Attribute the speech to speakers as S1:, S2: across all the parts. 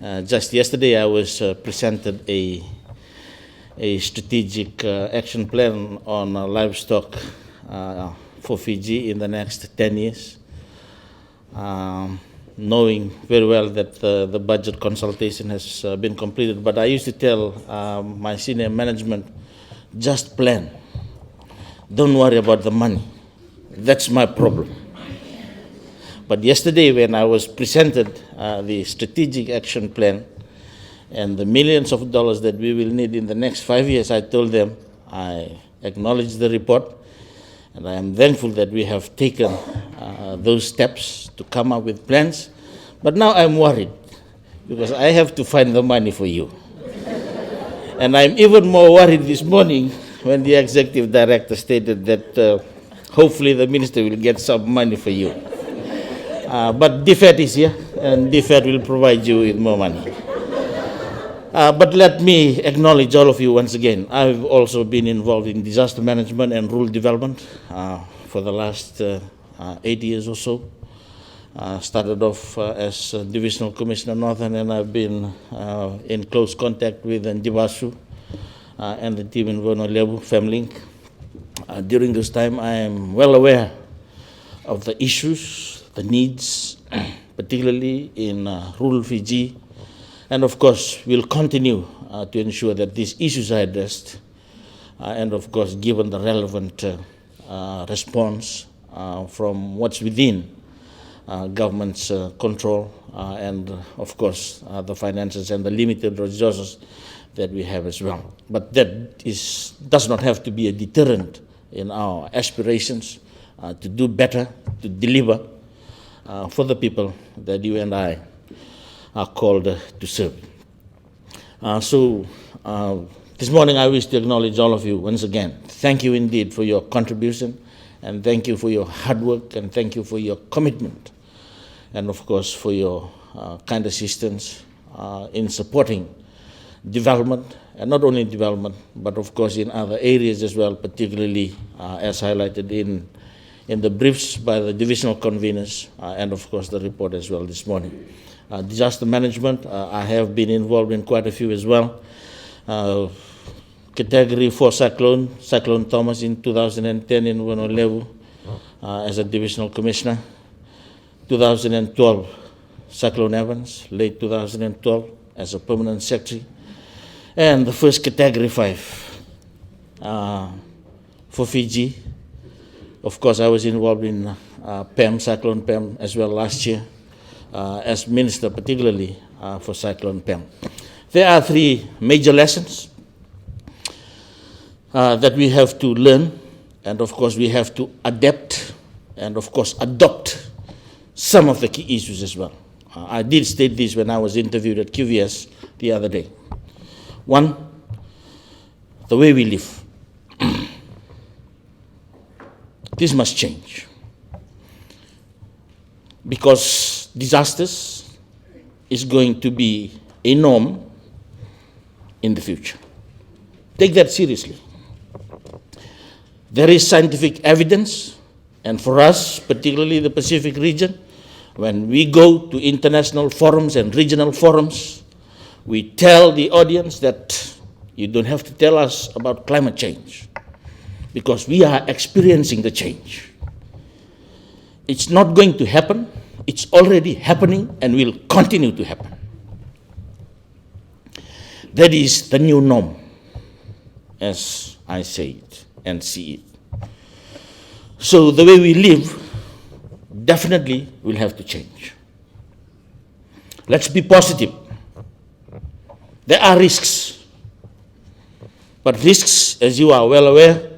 S1: Just yesterday, I was presented a strategic action plan on livestock for Fiji in the next 10 years, knowing very well that the budget consultation has been completed. But I used to tell my senior management, just plan. Don't worry about the money. That's my problem. But yesterday, when I was presented the strategic action plan and the millions of dollars that we will need in the next 5 years, I told them I acknowledge the report, and I am thankful that we have taken those steps to come up with plans. But now I'm worried because I have to find the money for you. And I'm even more worried this morning when the executive director stated that hopefully the minister will get some money for you. But DFAT is here, and DFAT will provide you with more money. But let me acknowledge all of you once again. I've also been involved in disaster management and rural development for the last 8 years or so. Started off as Divisional Commissioner Northern, and I've been in close contact with Ndibasu and the team in Vonoleu, Femlink. During this time, I am well aware of the issues, the needs, particularly in rural Fiji. And of course, we'll continue to ensure that these issues are addressed. And of course, given the relevant response from what's within government's control, and of course, the finances and the limited resources that we have as well. But that does not have to be a deterrent in our aspirations to do better, to deliver for the people that you and I are called to serve. This morning I wish to acknowledge all of you once again. Thank you indeed for your contribution, and thank you for your hard work, and thank you for your commitment, and of course for your kind assistance in supporting development, and not only development, but of course in other areas as well, particularly as highlighted in the briefs by the divisional conveners, and of course the report as well this morning. Disaster management, I have been involved in quite a few as well. Category 4 Cyclone Thomas in 2010 in Vonoleu as a divisional commissioner. 2012, Cyclone Evans, late 2012, as a permanent secretary. And the first Category 5 for Fiji. Of course, I was involved in Cyclone Pam as well last year as minister, particularly for Cyclone Pam. There are three major lessons that we have to learn, and of course we have to adapt and of course adopt some of the key issues as well. I did state this when I was interviewed at QVS the other day. One, the way we live. This must change, because disasters is going to be a norm in the future. Take that seriously. There is scientific evidence, and for us, particularly the Pacific region, when we go to international forums and regional forums, we tell the audience that you don't have to tell us about climate change, because we are experiencing the change. It's not going to happen. It's already happening and will continue to happen. That is the new norm, as I say it and see it. So the way we live definitely will have to change. Let's be positive. There are risks, but risks, as you are well aware,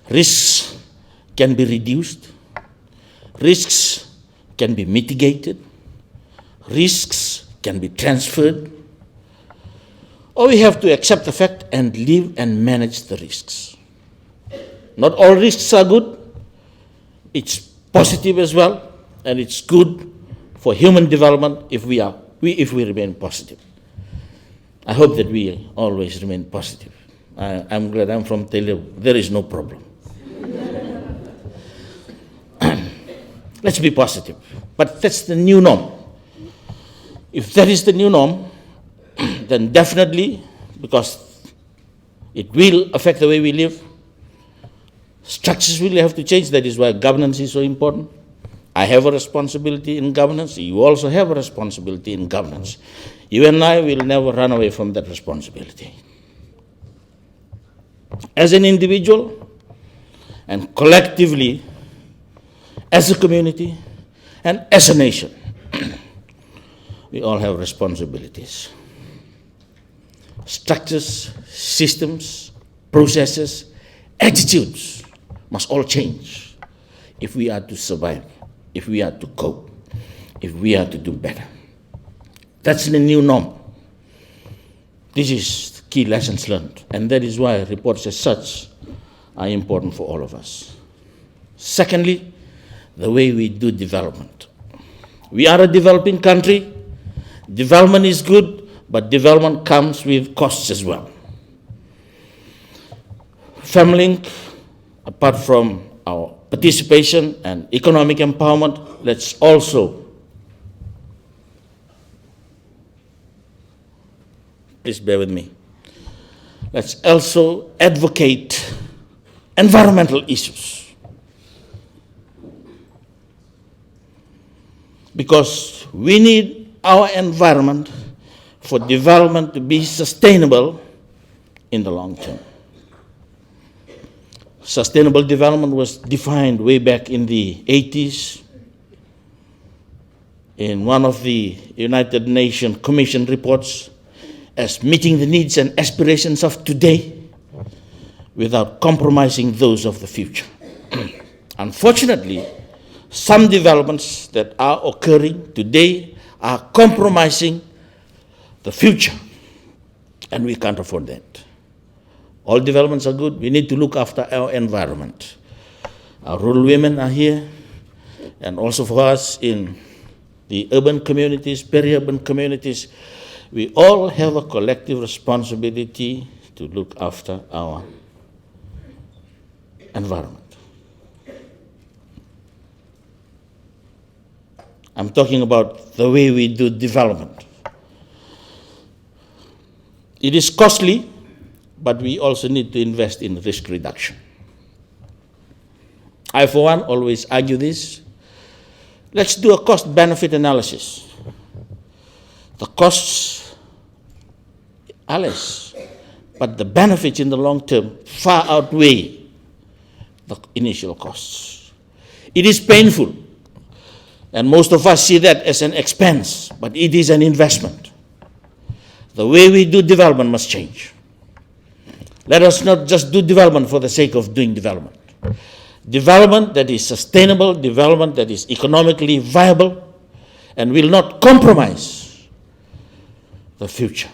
S1: risks can be reduced, risks can be mitigated, risks can be transferred, or we have to accept the fact and live and manage the risks. Not all risks are good. It's positive as well, and it's good for human development if we remain positive. I hope that we always remain positive. I'm glad I'm from Teleu. There is no problem. Let's be positive. But that's the new norm. If that is the new norm, then definitely, because it will affect the way we live, structures will have to change. That is why governance is so important. I have a responsibility in governance. You also have a responsibility in governance. You and I will never run away from that responsibility. As an individual and collectively, as a community and as a nation, we all have responsibilities. Structures, systems, processes, attitudes must all change if we are to survive, if we are to cope, if we are to do better. That's the new norm. This is key lessons learned, and that is why reports as such are important for all of us. Secondly, the way we do development. We are a developing country. Development is good, but development comes with costs as well. FEMLINK, apart from our participation and economic empowerment, let's also, please bear with me, let's also advocate environmental issues. Because we need our environment for development to be sustainable in the long term. Sustainable development was defined way back in the 80s in one of the United Nations Commission reports as meeting the needs and aspirations of today without compromising those of the future. Unfortunately, some developments that are occurring today are compromising the future, and we can't afford that. All developments are good. We need to look after our environment. Our rural women are here, and also for us in the urban communities, peri-urban communities, we all have a collective responsibility to look after our environment. I'm talking about the way we do development. It is costly, but we also need to invest in risk reduction. I, for one, always argue this. Let's do a cost-benefit analysis. The costs are less, but the benefits in the long term far outweigh the initial costs. It is painful, and most of us see that as an expense, but it is an investment. The way we do development must change. Let us not just do development for the sake of doing development. Development that is sustainable, development that is economically viable, and will not compromise the future.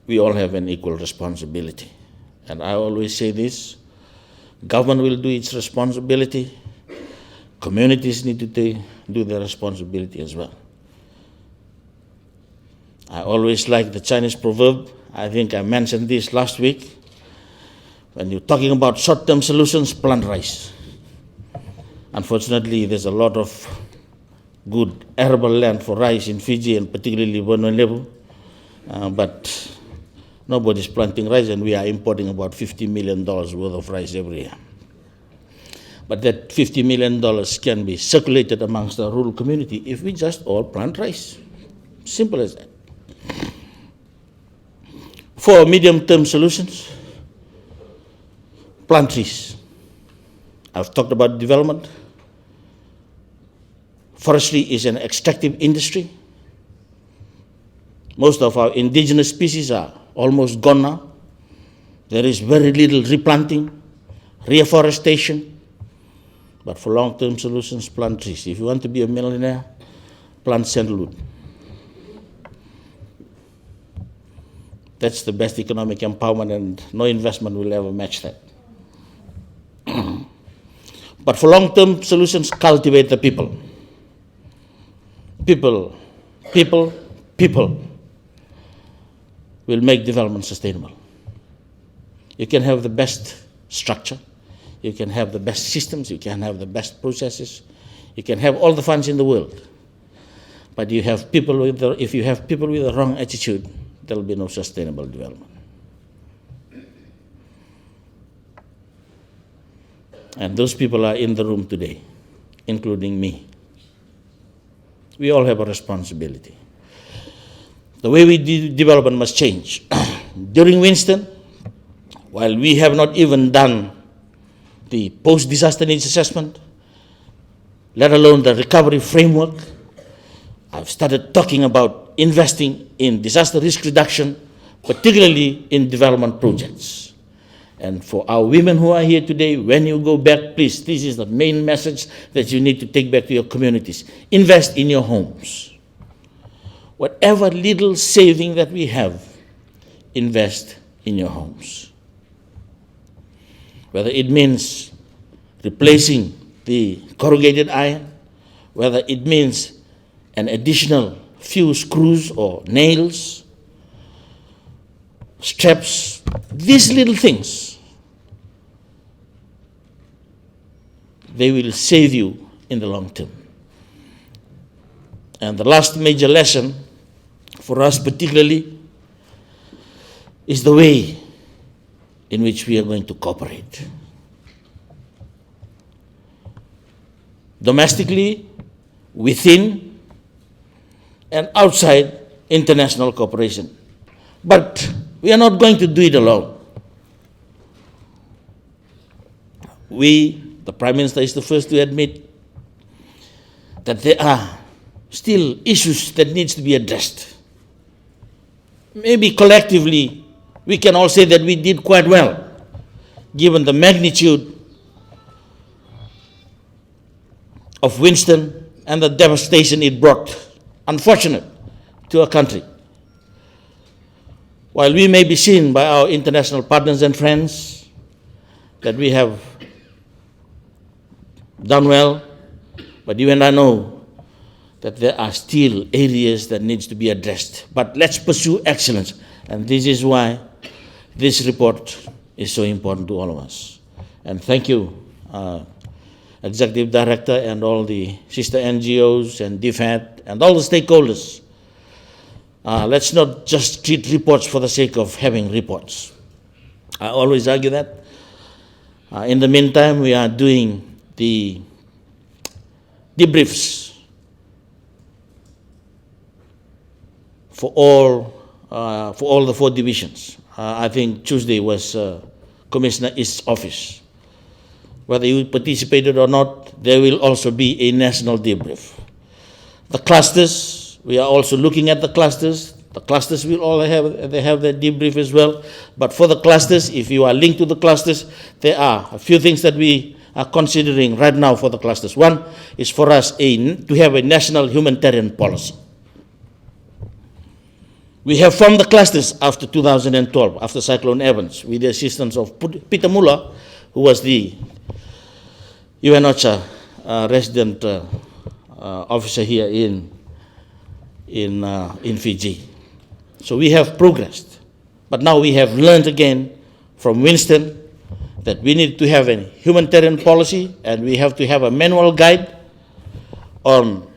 S1: We all have an equal responsibility. And I always say this, government will do its responsibility, communities need to do their responsibility as well. I always like the Chinese proverb. I think I mentioned this last week. When you're talking about short-term solutions, plant rice. Unfortunately, there's a lot of good arable land for rice in Fiji and particularly Bono, but nobody's planting rice, and we are importing about $50 million worth of rice every year. But that $50 million can be circulated amongst the rural community if we just all plant rice. Simple as that. For medium-term solutions, plant trees. I've talked about development. Forestry is an extractive industry. Most of our indigenous species are almost gone now. There is very little replanting, reforestation. But for long-term solutions, plant trees. If you want to be a millionaire, plant sandalwood. That's the best economic empowerment, and no investment will ever match that. But for long-term solutions, cultivate the people. People will make development sustainable. You can have the best structure, you can have the best systems, you can have the best processes, you can have all the funds in the world. But you have people with if you have people with the wrong attitude, there will be no sustainable development. And those people are in the room today, including me. We all have a responsibility. The way we do development must change. During Winston, while we have not even done the post-disaster needs assessment, let alone the recovery framework, I've started talking about investing in disaster risk reduction, particularly in development projects. And for our women who are here today, when you go back, please, this is the main message that you need to take back to your communities. Invest in your homes. Whatever little saving that we have, invest in your homes. Whether it means replacing the corrugated iron, whether it means an additional few screws or nails, straps, these little things, they will save you in the long term. And the last major lesson for us particularly is the way in which we are going to cooperate. Domestically, within, and outside international cooperation. But we are not going to do it alone. The Prime Minister is the first to admit that there are still issues that needs to be addressed. Maybe collectively, we can all say that we did quite well, given the magnitude of Winston and the devastation it brought, unfortunate, to our country. While we may be seen by our international partners and friends that we have done well, but you and I know that there are still areas that needs to be addressed. But let's pursue excellence, and this is why this report is so important to all of us. And thank you, Executive Director and all the sister NGOs and DFAT and all the stakeholders. Let's not just treat reports for the sake of having reports. I always argue that. In the meantime, we are doing the debriefs for all the 4 divisions. I think Tuesday was Commissioner East's office. Whether you participated or not, there will also be a national debrief. The clusters, we are also looking at the clusters. The clusters will all have their debrief as well. But for the clusters, if you are linked to the clusters, there are a few things that we are considering right now for the clusters. One is for us to have a national humanitarian policy. We have formed the clusters after 2012, after Cyclone Evans, with the assistance of Peter Muller, who was the UN OCHA resident officer here in Fiji. So we have progressed, but now we have learned again from Winston that we need to have a humanitarian policy, and we have to have a manual guide on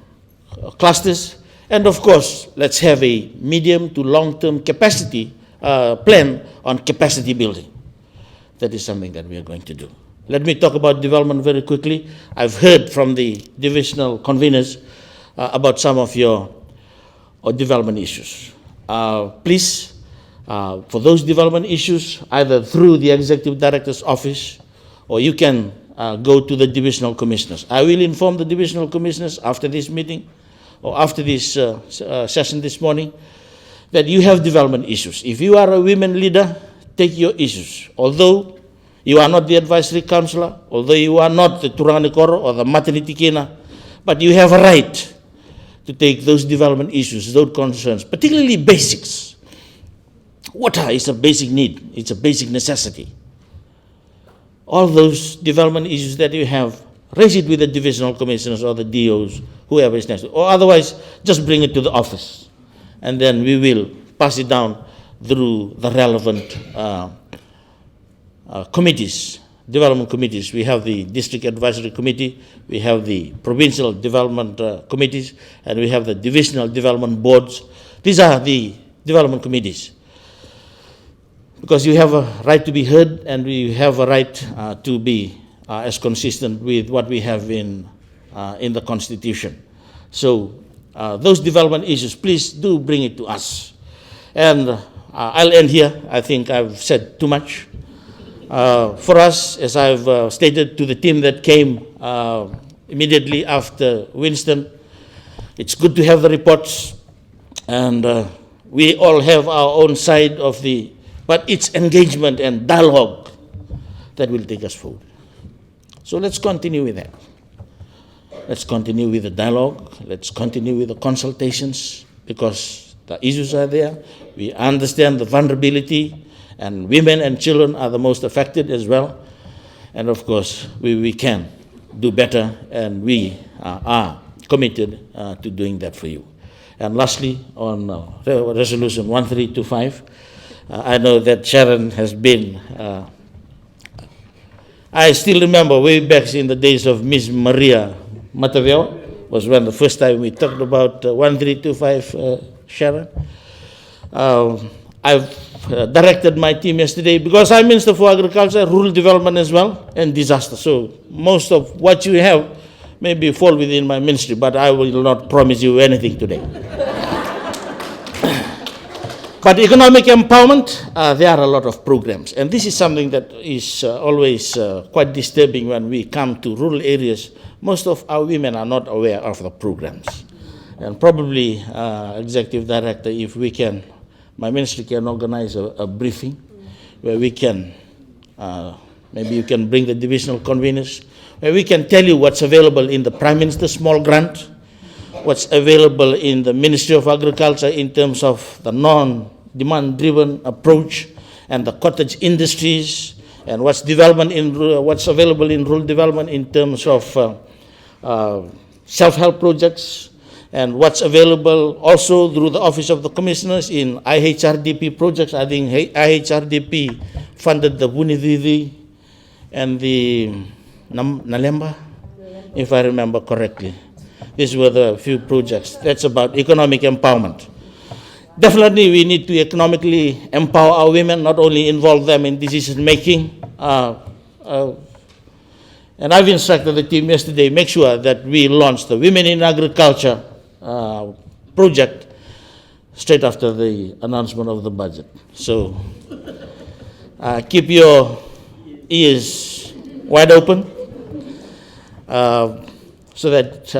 S1: clusters, and of course, let's have a medium to long-term capacity plan on capacity building. That is something that we are going to do. Let me talk about development very quickly. I've heard from the divisional conveners about some of your development issues. Please, for those development issues, either through the Executive Director's office, or you can go to the divisional commissioners. I will inform the divisional commissioners after this meeting, or after this session this morning, that you have development issues. If you are a women leader, take your issues. Although you are not the advisory councillor, although you are not the Turanganikoro or the maternity kina, but you have a right to take those development issues, those concerns, particularly basics. Water is a basic need, it's a basic necessity. All those development issues that you have, raise it with the divisional commissioners or the DOs, whoever is next, or otherwise just bring it to the office, and then we will pass it down through the relevant committees development committees. We have the district advisory committee, we have the provincial development committees, and we have the divisional development boards. These are the development committees. Because you have a right to be heard, and we have a right to be as consistent with what we have in the Constitution. So those development issues, please do bring it to us. And I'll end here. I think I've said too much. For us, as I've stated to the team that came immediately after Winston, it's good to have the reports, and we all have our own side of the, but it's engagement and dialogue that will take us forward. So let's continue with that. Let's continue with the dialogue. Let's continue with the consultations, because the issues are there. We understand the vulnerability, and women and children are the most affected as well. And of course, we can do better, and we are committed to doing that for you. And lastly, on Resolution 1325, I know that Sharon has been, I still remember way back in the days of Miss Maria Mataveo, was when the first time we talked about 1325, Sharon. I've directed my team yesterday, because I'm Minister for Agriculture, Rural Development as well, and Disaster. So most of what you have maybe fall within my ministry, but I will not promise you anything today. But economic empowerment, there are a lot of programs. And this is something that is always quite disturbing when we come to rural areas. Most of our women are not aware of the programs. And probably, Executive Director, if we can, my ministry can organize a briefing where we can, maybe you can bring the divisional conveners, where we can tell you what's available in the Prime Minister's small grant, what's available in the Ministry of Agriculture in terms of the non-demand-driven approach and the cottage industries, and what's available in rural development in terms of self-help projects, and what's available also through the Office of the Commissioners in IHRDP projects. I think IHRDP funded the Vunivivi and the Nalemba, if I remember correctly. These were the few projects. That's about economic empowerment. Definitely we need to economically empower our women, not only involve them in decision making. And I've instructed the team yesterday, make sure that we launch the Women in Agriculture project straight after the announcement of the budget. So keep your ears wide open, so that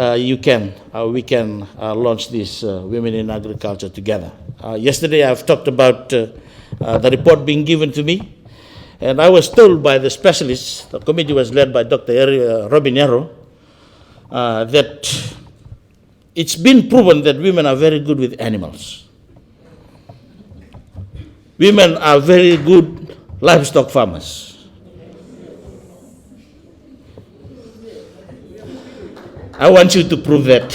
S1: we can launch this Women in Agriculture together. Yesterday I've talked about the report being given to me, and I was told by the specialists, the committee was led by Dr. Robin Yarrow, that it's been proven that women are very good with animals. Women are very good livestock farmers. I want you to prove that.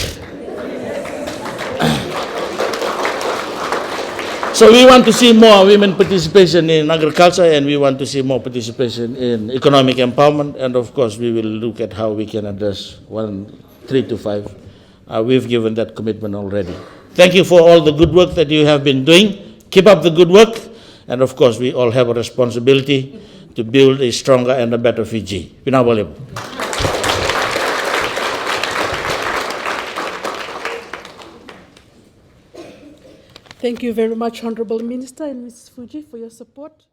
S1: So we want to see more women participation in agriculture, and we want to see more participation in economic empowerment, and of course we will look at how we can address 1325. We've given that commitment already. Thank you for all the good work that you have been doing. Keep up the good work, and of course we all have a responsibility to build a stronger and a better Fiji. Pinawale.
S2: Thank you very much, Honorable Minister and Ms. Fuji, for your support.